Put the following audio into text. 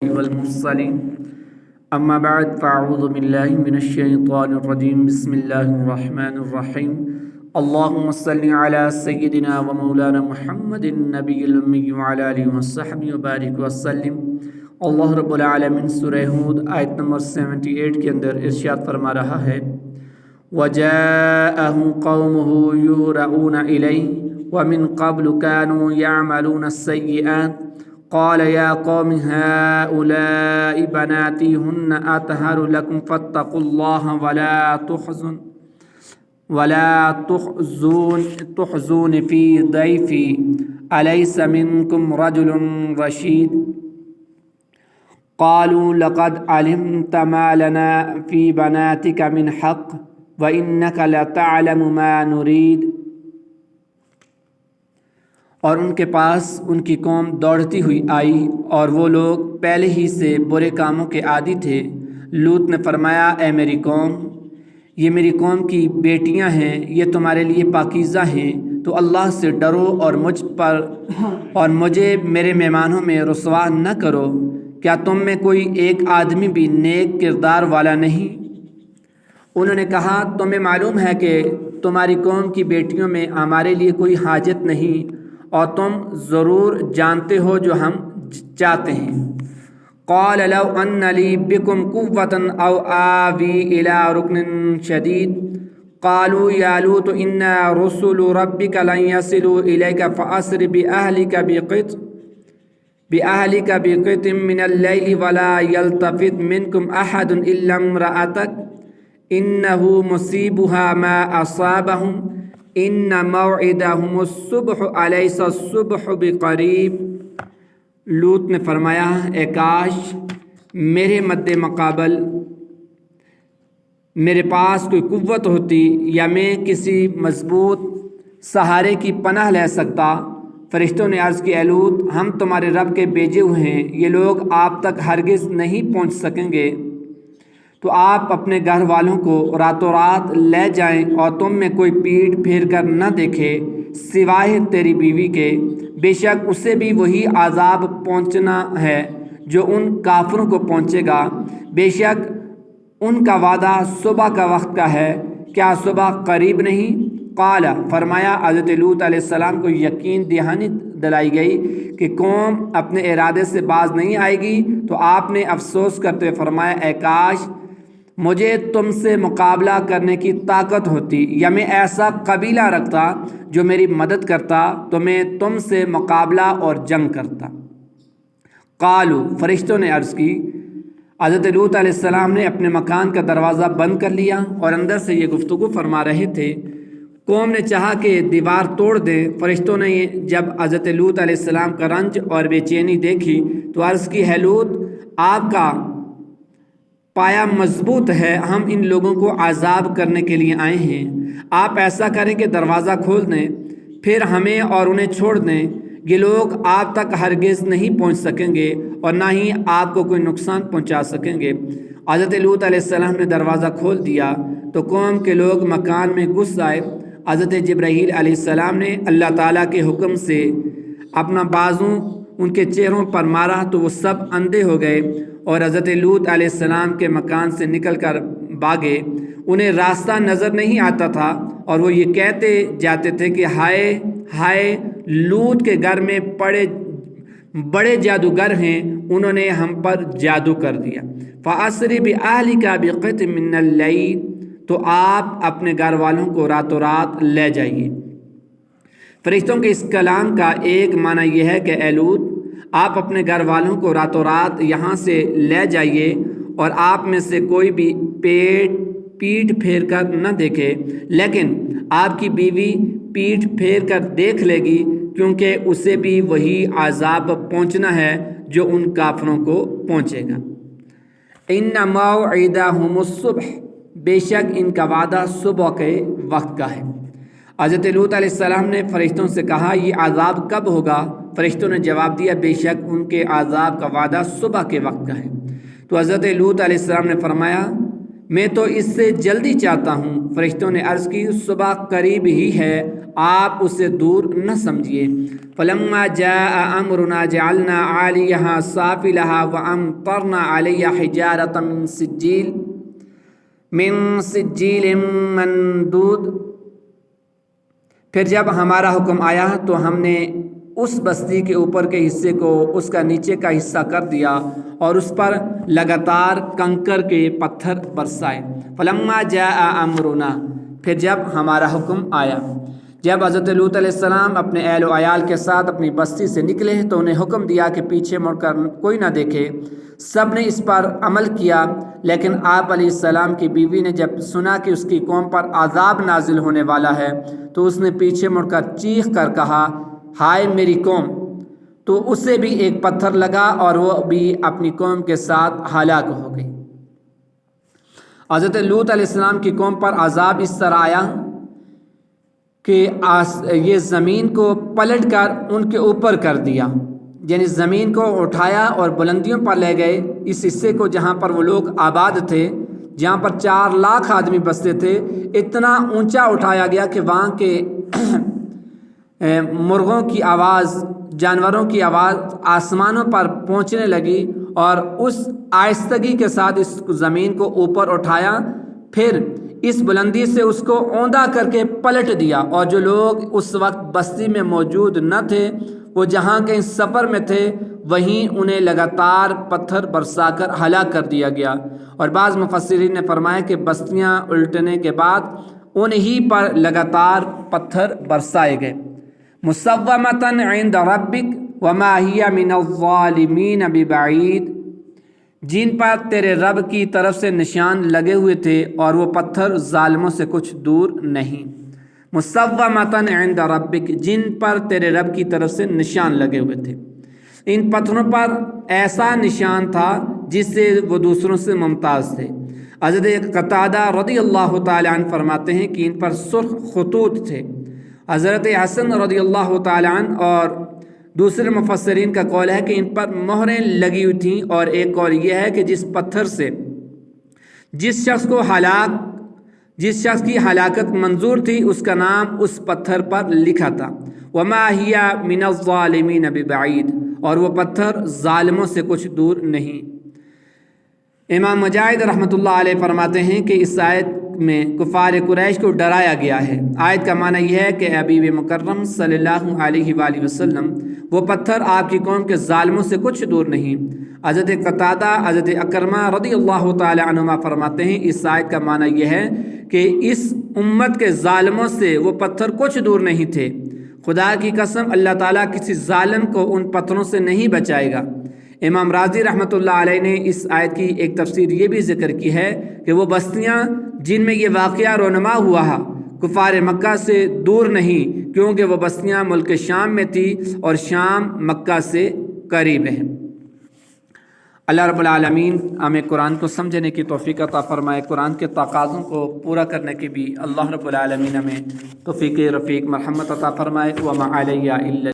والمرسلين أما بعد فأعوذ بالله من الشيطان الرجيم بسم الله الرحمن الرحيم اللهم صل على سيدنا ومولانا محمد النبي الأمي وعلى آله وصحبه وبارك وسلم۔ اللہ رب العالمین سورہ ہود آیت نمبر 78 کے اندر ارشاد فرما رہا ہے وَجَاءَهُ قَوْمُهُ يُهْرَعُونَ إِلَيْهِ وَمِن قَبْلُ كَانُوا يَعْمَلُونَ السَّيِّئَاتِ قال يا قوم هؤلاء بناتي هن أطهر لكم فاتقوا الله ولا تحزون في ضيفي أليس منكم رجل رشيد قالوا لقد علمت ما لنا في بناتك من حق وإنك لتعلم ما نريد۔ اور ان کے پاس ان کی قوم دوڑتی ہوئی آئی اور وہ لوگ پہلے ہی سے برے کاموں کے عادی تھے۔ لوط نے فرمایا اے میری قوم، یہ میری قوم کی بیٹیاں ہیں، یہ تمہارے لیے پاکیزہ ہیں، تو اللہ سے ڈرو اور مجھے میرے مہمانوں میں رسوا نہ کرو۔ کیا تم میں کوئی ایک آدمی بھی نیک کردار والا نہیں؟ انہوں نے کہا تمہیں معلوم ہے کہ تمہاری قوم کی بیٹیوں میں ہمارے لیے کوئی حاجت نہیں اور تم ضرور جانتے ہو جو ہم چاہتے ہیں۔ قال لو ان لی بکم قوة او آوی الى رکن شدید قالوا یا لوط انا رسل ربک لن يصلوا الیک فاسر بأہلک بقطع من اللیل ولا یلتفت منکم احد الا امرأتک انہ مصیبها ما اصابہم ان موعدہم الصبح الیس الصبح بقریب۔ لوط نے فرمایا اے کاش میرے مد مقابل میرے پاس کوئی قوت ہوتی یا میں کسی مضبوط سہارے کی پناہ لے سکتا۔ فرشتوں نے عرض کی اے لوط ہم تمہارے رب کے بھیجے ہوئے ہیں، یہ لوگ آپ تک ہرگز نہیں پہنچ سکیں گے، تو آپ اپنے گھر والوں کو راتوں رات لے جائیں اور تم میں کوئی پیٹ پھیر کر نہ دیکھے سوائے تیری بیوی کے، بے شک اسے بھی وہی عذاب پہنچنا ہے جو ان کافروں کو پہنچے گا، بے شک ان کا وعدہ صبح کا وقت کا ہے، کیا صبح قریب نہیں؟ قال فرمایا حضرت لوط علیہ السلام کو یقین دہانی دلائی گئی کہ قوم اپنے ارادے سے باز نہیں آئے گی، تو آپ نے افسوس کرتے ہوئے فرمایا اے کاش مجھے تم سے مقابلہ کرنے کی طاقت ہوتی یا میں ایسا قبیلہ رکھتا جو میری مدد کرتا تو میں تم سے مقابلہ اور جنگ کرتا۔ قالوا فرشتوں نے عرض کی حضرت لوط علیہ السلام نے اپنے مکان کا دروازہ بند کر لیا اور اندر سے یہ گفتگو فرما رہے تھے۔ قوم نے چاہا کہ دیوار توڑ دیں۔ فرشتوں نے جب حضرت لوط علیہ السلام کا رنج اور بے چینی دیکھی تو عرض کی ہے لوط آپ کا پایا مضبوط ہے، ہم ان لوگوں کو عذاب کرنے کے لیے آئے ہیں، آپ ایسا کریں کہ دروازہ کھول دیں پھر ہمیں اور انہیں چھوڑ دیں، یہ لوگ آپ تک ہرگز نہیں پہنچ سکیں گے اور نہ ہی آپ کو کوئی نقصان پہنچا سکیں گے۔ حضرت لوط علیہ السلام نے دروازہ کھول دیا تو قوم کے لوگ مکان میں گھس آئے۔ حضرت جبرائیل علیہ السلام نے اللہ تعالیٰ کے حکم سے اپنا بازو ان کے چہروں پر مارا تو وہ سب اندھے ہو گئے اور حضرت لوط علیہ السلام کے مکان سے نکل کر بھاگے۔ انہیں راستہ نظر نہیں آتا تھا اور وہ یہ کہتے جاتے تھے کہ ہائے ہائے لوط کے گھر میں بڑے جادوگر ہیں، انہوں نے ہم پر جادو کر دیا۔ فَأَسْرِ بِأَهْلِكَ بِقِطْعٍ مِّنَ اللَّيْلِ تو آپ اپنے گھر والوں کو راتوں رات لے جائیے۔ فرشتوں کے اس کلام کا ایک معنی یہ ہے کہ اے لوط آپ اپنے گھر والوں کو راتوں رات یہاں سے لے جائیے اور آپ میں سے کوئی بھی پیٹ پھیر کر نہ دیکھے، لیکن آپ کی بیوی پیٹ پھیر کر دیکھ لے گی کیونکہ اسے بھی وہی عذاب پہنچنا ہے جو ان کافروں کو پہنچے گا۔ ان موعدہم الصبح بے شک ان کا وعدہ صبح کے وقت کا ہے۔ حضرت لوط علیہ السلام نے فرشتوں سے کہا یہ عذاب کب ہوگا؟ فرشتوں نے جواب دیا بے شک ان کے عذاب کا وعدہ صبح کے وقت کا ہے۔ تو حضرت لوط علیہ السلام نے فرمایا میں تو اس سے جلدی چاہتا ہوں۔ فرشتوں نے عرض کی صبح قریب ہی ہے، آپ اسے دور نہ سمجھیے۔ فلما جاء امرنا جعلنا عالیہا سافلہا وامطرنا علیہا حجارۃ من سجیل منضود۔ پھر جب ہمارا حکم آیا تو ہم نے اس بستی کے اوپر کے حصے کو اس کا نیچے کا حصہ کر دیا اور اس پر لگاتار کنکر کے پتھر برسائے۔ فلما جاء امرنا، پھر جب ہمارا حکم آیا۔ جب حضرت لوط علیہ السلام اپنے اہل و عیال کے ساتھ اپنی بستی سے نکلے تو انہیں حکم دیا کہ پیچھے مڑ کر کوئی نہ دیکھے۔ سب نے اس پر عمل کیا، لیکن آپ علیہ السلام کی بیوی نے جب سنا کہ اس کی قوم پر عذاب نازل ہونے والا ہے تو اس نے پیچھے مڑ کر چیخ کر کہا، ہائے میری قوم! تو اسے بھی ایک پتھر لگا اور وہ بھی اپنی قوم کے ساتھ ہلاک ہو گئی۔ حضرت لوط علیہ السلام کی قوم پر عذاب اس طرح آیا کہ یہ زمین کو پلٹ کر ان کے اوپر کر دیا، یعنی زمین کو اٹھایا اور بلندیوں پر لے گئے۔ اس حصے کو جہاں پر وہ لوگ آباد تھے، جہاں پر 4 لاکھ آدمی بستے تھے، اتنا اونچا اٹھایا گیا کہ وہاں کے مرغوں کی آواز، جانوروں کی آواز آسمانوں پر پہنچنے لگی، اور اس آہستگی کے ساتھ اس زمین کو اوپر اٹھایا، پھر اس بلندی سے اس کو اوندا کر کے پلٹ دیا، اور جو لوگ اس وقت بستی میں موجود نہ تھے، وہ جہاں کے سفر میں تھے، وہیں انہیں لگاتار پتھر برسا کر ہلاک کر دیا گیا۔ اور بعض مفسرین نے فرمایا کہ بستیاں الٹنے کے بعد انہی پر لگاتار پتھر برسائے گئے۔ مصومۃ عند ربک وما ہی من الظالمین ببعید، جن پر تیرے رب کی طرف سے نشان لگے ہوئے تھے اور وہ پتھر ظالموں سے کچھ دور نہیں۔ مصومۃ عند ربک، جن پر تیرے رب کی طرف سے نشان لگے ہوئے تھے۔ ان پتھروں پر ایسا نشان تھا جس سے وہ دوسروں سے ممتاز تھے۔ حضرت قتادہ رضی اللہ تعالی عنہ فرماتے ہیں کہ ان پر سرخ خطوط تھے۔ حضرت حسن رضی اللہ تعالی عنہ اور دوسرے مفسرین کا قول ہے کہ ان پر مہریں لگی ہوئی تھیں، اور ایک قول یہ ہے کہ جس پتھر سے جس شخص کی ہلاکت منظور تھی اس کا نام اس پتھر پر لکھا تھا۔ وما ہی من الظالمین ببعید، اور وہ پتھر ظالموں سے کچھ دور نہیں۔ امام مجاہد رحمۃ اللہ علیہ فرماتے ہیں کہ اس آیت میں کفار قریش کو ڈرایا گیا ہے۔ آیت کا معنی یہ ہے کہ حبیب مکرم صلی اللہ علیہ وآلہ وسلم، وہ پتھر آپ کی قوم کے ظالموں سے کچھ دور نہیں۔ حضرت قتادہ، حضرت اکرمہ رضی اللہ تعالی عنہما فرماتے ہیں اس آیت کا معنی یہ ہے کہ اس امت کے ظالموں سے وہ پتھر کچھ دور نہیں تھے۔ خدا کی قسم، اللہ تعالیٰ کسی ظالم کو ان پتھروں سے نہیں بچائے گا۔ امام راضی رحمۃ اللہ علیہ نے اس آیت کی ایک تفسیر یہ بھی ذکر کی ہے کہ وہ بستیاں جن میں یہ واقعہ رونما ہوا ہے کفار مکہ سے دور نہیں، کیونکہ وہ بستیاں ملک شام میں تھی اور شام مکہ سے قریب ہے۔ اللہ رب العالمین ہمیں قرآن کو سمجھنے کی توفیق عطا فرمائے، قرآن کے تقاضوں کو پورا کرنے کی بھی اللہ رب العالمین ہمیں توفیق رفیق مرحمت عطا فرمائے۔ وما علیہ الا